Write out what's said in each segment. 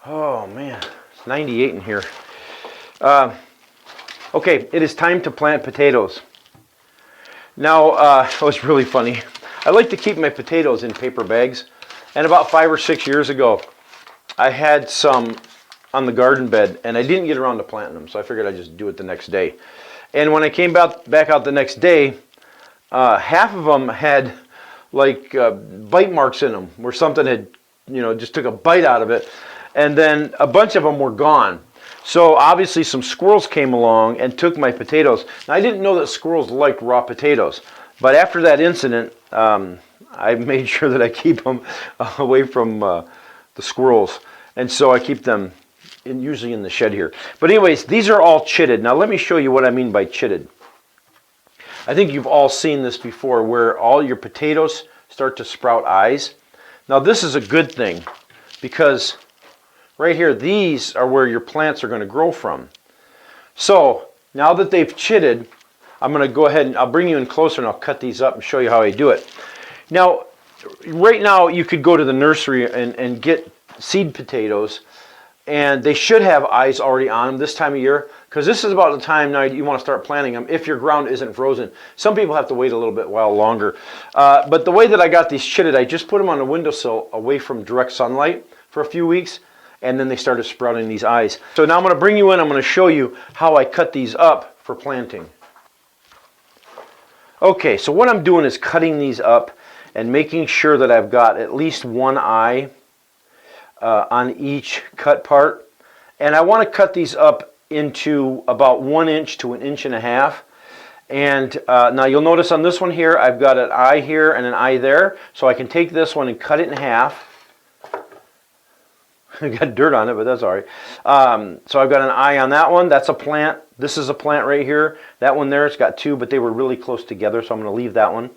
Oh man, it's 98 in here. Okay, it is time to plant potatoes. Now, it was really funny. I like to keep my potatoes in paper bags, and about 5 or 6 years ago, I had some on the garden bed, and I didn't get around to planting them, so I figured I'd just do it the next day. And when I came back out the next day, half of them had like bite marks in them, where something had, just took a bite out of it, and then a bunch of them were gone. So obviously some squirrels came along and took my potatoes. Now, I didn't know that squirrels liked raw potatoes, but after that incident, I made sure that I keep them away from the squirrels, and so I keep them usually in the shed here. But anyways, these are all chitted. Now let me show you what I mean by chitted. I think you've all seen this before, where all your potatoes start to sprout eyes. Now this is a good thing, because right here, these are where your plants are going to grow from. So now that they've chitted, I'm going to go ahead and I'll bring you in closer and I'll cut these up and show you how I do it. Now, right now you could go to the nursery and get seed potatoes, and they should have eyes already on them this time of year, because this is about the time now you want to start planting them if your ground isn't frozen. Some people have to wait a little bit while longer. But the way that I got these chitted, I just put them on a windowsill away from direct sunlight for a few weeks, and then they started sprouting these eyes. So now I'm going to bring you in, I'm going to show you how I cut these up for planting. Okay, so what I'm doing is cutting these up and making sure that I've got at least one eye on each cut part. And I want to cut these up into about 1 inch to 1.5 inches. And now you'll notice on this one here, I've got an eye here and an eye there. So I can take this one and cut it in half. I got dirt on it, but that's all right. So I've got an eye on that one. That's a plant. This is a plant right here. That one there, it's got two, but they were really close together, so I'm going to leave that one.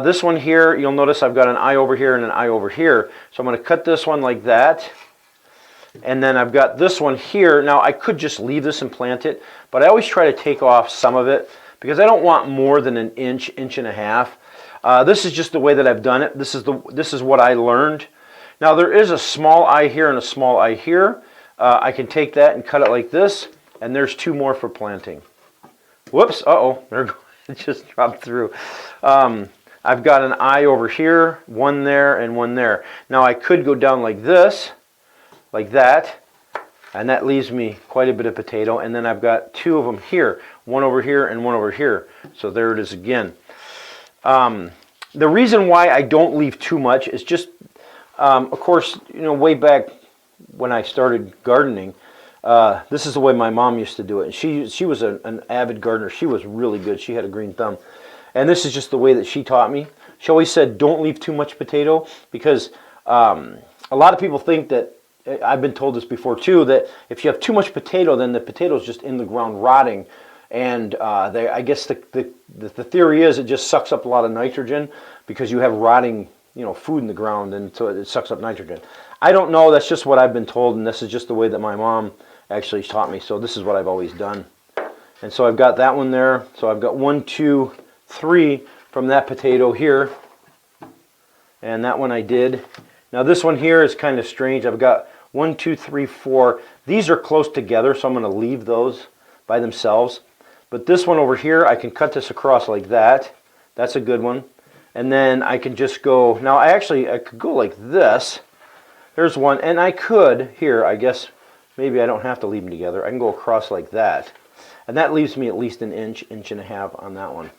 This one here, you'll notice I've got an eye over here and an eye over here. So I'm going to cut this one like that. And then I've got this one here. Now, I could just leave this and plant it, but I always try to take off some of it because I don't want more than 1 inch, 1.5 inches. This is just the way that I've done it. This is what I learned. Now, there is a small eye here and a small eye here. I can take that and cut it like this, and there's two more for planting. Whoops, uh-oh, there it just dropped through. I've got an eye over here, one there, and one there. Now, I could go down like this, like that, and that leaves me quite a bit of potato, and then I've got two of them here, one over here and one over here. So there it is again. The reason why I don't leave too much is just, of course, way back when I started gardening, this is the way my mom used to do it. And she was an avid gardener. She was really good. She had a green thumb. And this is just the way that she taught me. She always said, don't leave too much potato, because a lot of people think that, I've been told this before too, that if you have too much potato, then the potato is just in the ground rotting. And I guess the theory is it just sucks up a lot of nitrogen because you have rotting food in the ground, and so it sucks up nitrogen. I don't know, that's just what I've been told, and this is just the way that my mom actually taught me, so this is what I've always done. And so I've got that one there, so I've got 1, 2, 3 from that potato here, and that one I did. Now this one here is kind of strange. I've got 1, 2, 3, 4. These are close together, so I'm going to leave those by themselves. But this one over here, I can cut this across like that. That's a good one. And then I can just go, now I could go like this. There's one, and I could, here, I guess, maybe I don't have to leave them together. I can go across like that. And that leaves me at least 1 inch, 1.5 inches on that one.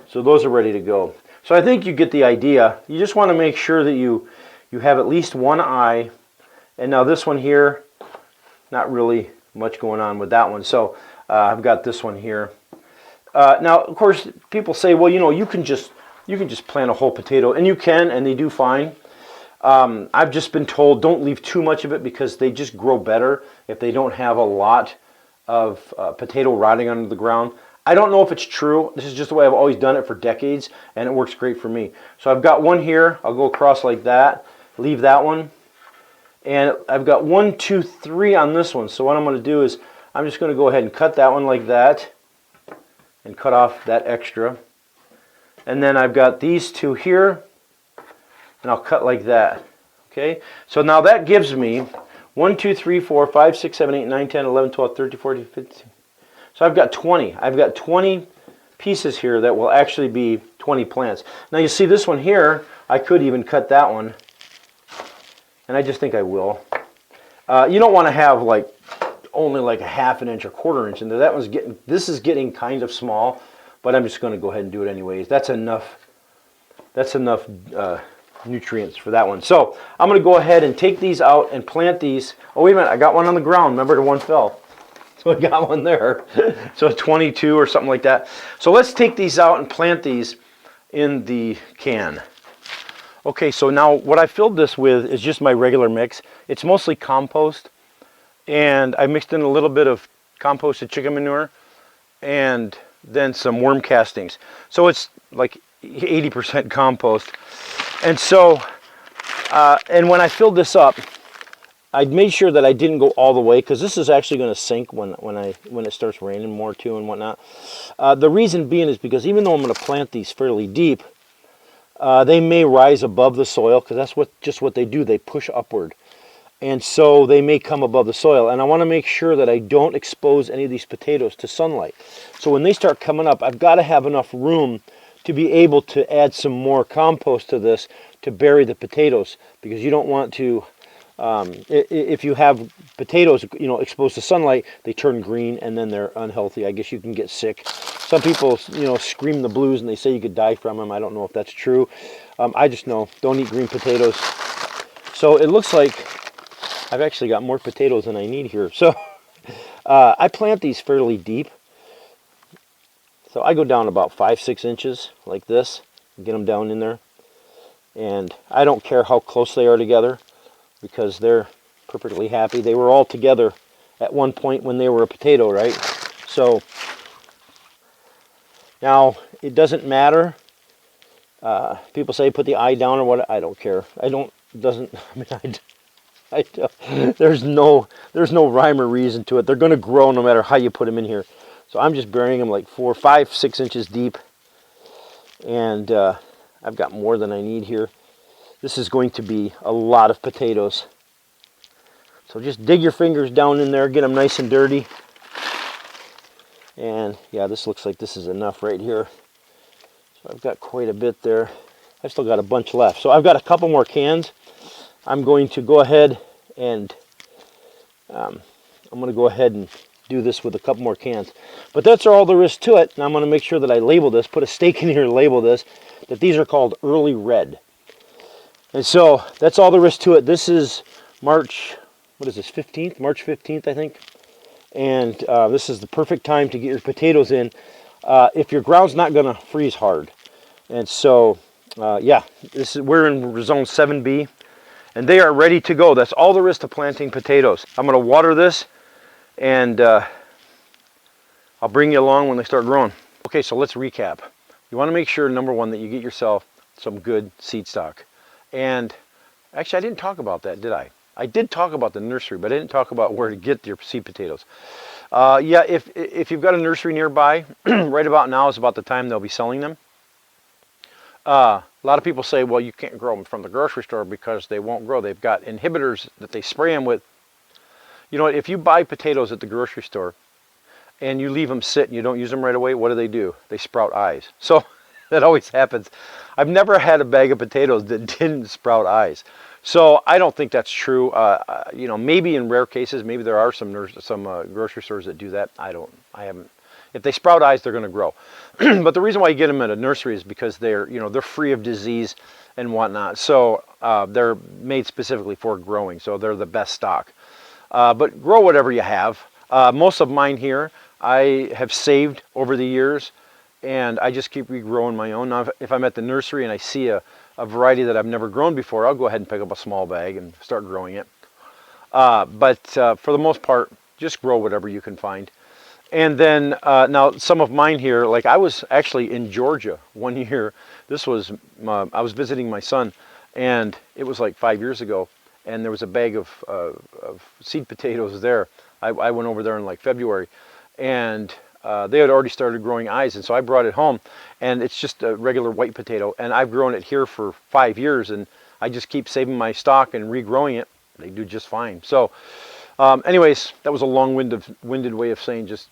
So those are ready to go. So I think you get the idea. You just want to make sure that you have at least one eye. And now this one here, not really much going on with that one. So I've got this one here. Now, of course, people say, well, you can just plant a whole potato, and you can, and they do fine. I've just been told don't leave too much of it because they just grow better if they don't have a lot of potato rotting under the ground. I don't know if it's true. This is just the way I've always done it for decades, and it works great for me. So I've got one here. I'll go across like that, leave that one. And I've got 1, 2, 3 on this one. So what I'm going to do is I'm just going to go ahead and cut that one like that and cut off that extra. And then I've got these two here, and I'll cut like that. Okay, so now that gives me 1, 2, 3, 4, 5, 6, 7, 8, 9, 10, 11, 12, 13, 14, 15. So I've got 20. I've got 20 pieces here that will actually be 20 plants. Now you see this one here, I could even cut that one, and I just think I will. You don't want to have like only like a half an inch or quarter inch in there. This is getting kind of small, but I'm just going to go ahead and do it anyways. That's enough. That's enough nutrients for that one. So I'm going to go ahead and take these out and plant these. Oh wait a minute, I got one on the ground. Remember, the one fell. So I got one there. So 22 or something like that. So let's take these out and plant these in the can. Okay, so now what I filled this with is just my regular mix. It's mostly compost, and I mixed in a little bit of composted chicken manure and then some worm castings. So it's like 80% compost. And so, and when I filled this up, I made sure that I didn't go all the way, because this is actually going to sink when it starts raining more too and whatnot. The reason being is because even though I'm going to plant these fairly deep, they may rise above the soil, because that's just what they do. They push upward, and so they may come above the soil. And I want to make sure that I don't expose any of these potatoes to sunlight. So when they start coming up, I've got to have enough room to be able to add some more compost to this to bury the potatoes, because you don't want to. If you have potatoes, exposed to sunlight, they turn green and then they're unhealthy. I guess you can get sick. Some people, scream the blues and they say you could die from them. I don't know if that's true. I just know, don't eat green potatoes. So it looks like I've actually got more potatoes than I need here. So I plant these fairly deep. So I go down about 5-6 inches like this, get them down in there. And I don't care how close they are together, because they're perfectly happy. They were all together at one point when they were a potato, right? So now it doesn't matter. People say put the eye down or what. I don't care. There's no rhyme or reason to it. They're going to grow no matter how you put them in here. So I'm just burying them like 4, 5, 6 inches deep, and I've got more than I need here. This is going to be a lot of potatoes. So just dig your fingers down in there, get them nice and dirty. And yeah, this looks like this is enough right here. So I've got quite a bit there. I've still got a bunch left. So I've got a couple more cans. I'm going to go ahead and do this with a couple more cans. But that's all there is to it. And I'm going to make sure that I label this, put a stake in here to label this, that these are called early red. And so that's all there is to it. This is March 15th? March 15th, I think. And this is the perfect time to get your potatoes in if your ground's not going to freeze hard. And so, yeah, we're in zone 7B, and they are ready to go. That's all there is to planting potatoes. I'm going to water this, and I'll bring you along when they start growing. Okay, so let's recap. You want to make sure, number one, that you get yourself some good seed stock. And actually, I didn't talk about that, did I? I did talk about the nursery, but I didn't talk about where to get your seed potatoes. Yeah, if you've got a nursery nearby, right about now is about the time they'll be selling them. A lot of people say, well, you can't grow them from the grocery store because they won't grow. They've got inhibitors that they spray them with. You know, if you buy potatoes at the grocery store and you leave them sit and you don't use them right away, what do? They sprout eyes. So that always happens. I've never had a bag of potatoes that didn't sprout eyes. So I don't think that's true. You know, maybe in rare cases, maybe there are some grocery stores that do that. I haven't. If they sprout eyes, they're going to grow. But the reason why you get them at a nursery is because they're free of disease and whatnot. So they're made specifically for growing. So they're the best stock. But grow whatever you have. Most of mine here I have saved over the years, and I just keep regrowing my own. Now, if I'm at the nursery and I see a variety that I've never grown before, I'll go ahead and pick up a small bag and start growing it. But for the most part, just grow whatever you can find. And then now some of mine here, like I was actually in Georgia one year. This was, I was visiting my son, and it was like 5 years ago, and there was a bag of seed potatoes there. I went over there in like February, and they had already started growing eyes, and so I brought it home, and it's just a regular white potato, and I've grown it here for 5 years, and I just keep saving my stock and regrowing it, They do just fine. So anyways, that was a long-winded way of saying just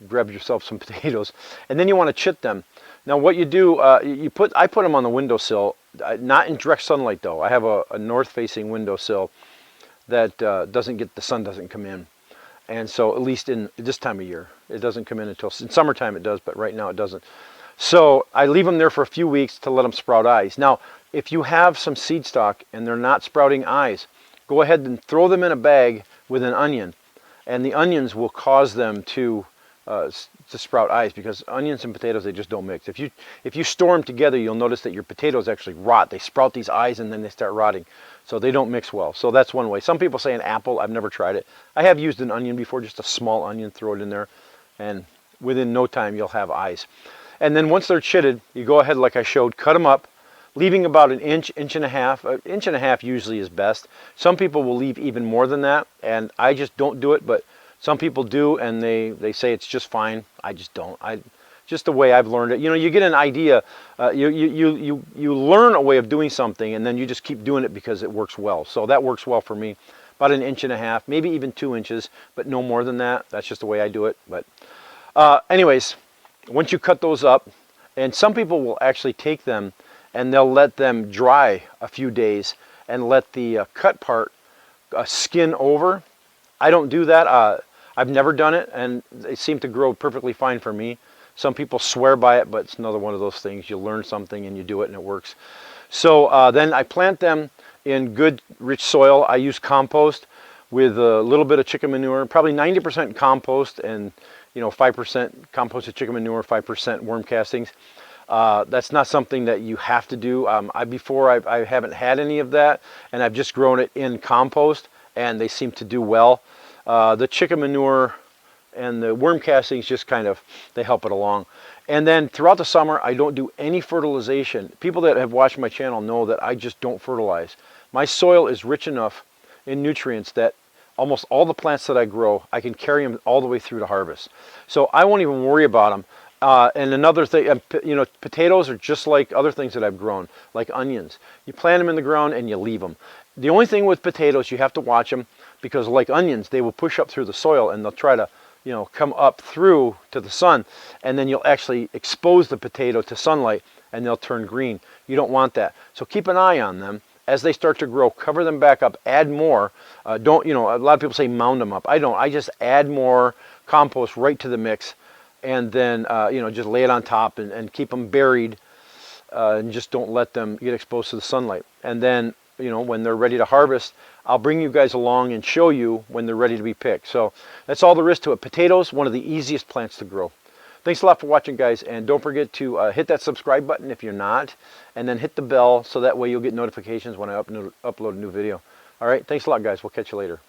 grab yourself some potatoes. And then you want to chit them. Now what you do, I put them on the windowsill, not in direct sunlight though. I have a north-facing windowsill that doesn't get, the sun doesn't come in. And so at least in this time of year, it doesn't come in until, in summertime it does, but right now it doesn't. So I leave them there for a few weeks to let them sprout eyes. Now, if you have some seed stock and they're not sprouting eyes, go ahead and throw them in a bag with an onion. And the onions will cause them to sprout eyes, because onions and potatoes, they just don't mix. If you store them together, you'll notice that your potatoes actually rot. They sprout these eyes and then they start rotting. So they don't mix well. So that's one way. Some people say an apple. I've never tried it. I have used an onion before, just a small onion, throw it in there, and within no time you'll have eyes. And then once they're chitted, you go ahead like I showed, cut them up, leaving about an inch, inch and a half. An inch and a half usually is best. Some people will leave even more than that, and I just don't do it, but some people do, and they say it's just fine. I just don't. Just the way I've learned it. You know, you get an idea, you learn a way of doing something, and then you just keep doing it because it works well. So that works well for me. About an inch and a half, maybe even 2 inches, but no more than that. That's just the way I do it. But anyways, once you cut those up, and some people will actually take them and they'll let them dry a few days and let the cut part skin over. I don't do that. I've never done it, and they seem to grow perfectly fine for me. Some people swear by it, but it's another one of those things. You learn something and you do it and it works. So then I plant them in good, rich soil. I use compost with a little bit of chicken manure, probably 90% compost and 5% composted chicken manure, 5% worm castings. That's not something that you have to do. I haven't had any of that, and I've just grown it in compost, and they seem to do well. The chicken manure and the worm castings just kind of, they help it along. And then throughout the summer, I don't do any fertilization. People that have watched my channel know that I just don't fertilize. My soil is rich enough in nutrients that almost all the plants that I grow, I can carry them all the way through to harvest. So I won't even worry about them. And another thing, potatoes are just like other things that I've grown, like onions. You plant them in the ground and you leave them. The only thing with potatoes, you have to watch them, because like onions, they will push up through the soil and they'll try to come up through to the sun, and then you'll actually expose the potato to sunlight and they'll turn green. You don't want that. So keep an eye on them. As they start to grow, cover them back up, add more. Don't, a lot of people say mound them up. I don't. I just add more compost right to the mix, and then, just lay it on top and keep them buried, and just don't let them get exposed to the sunlight. And then, when they're ready to harvest, I'll bring you guys along and show you when they're ready to be picked. So that's all there is to it. Potatoes, one of the easiest plants to grow. Thanks a lot for watching, guys, and don't forget to hit that subscribe button if you're not, and then hit the bell so that way you'll get notifications when I upload a new video. All right, thanks a lot, guys. We'll catch you later.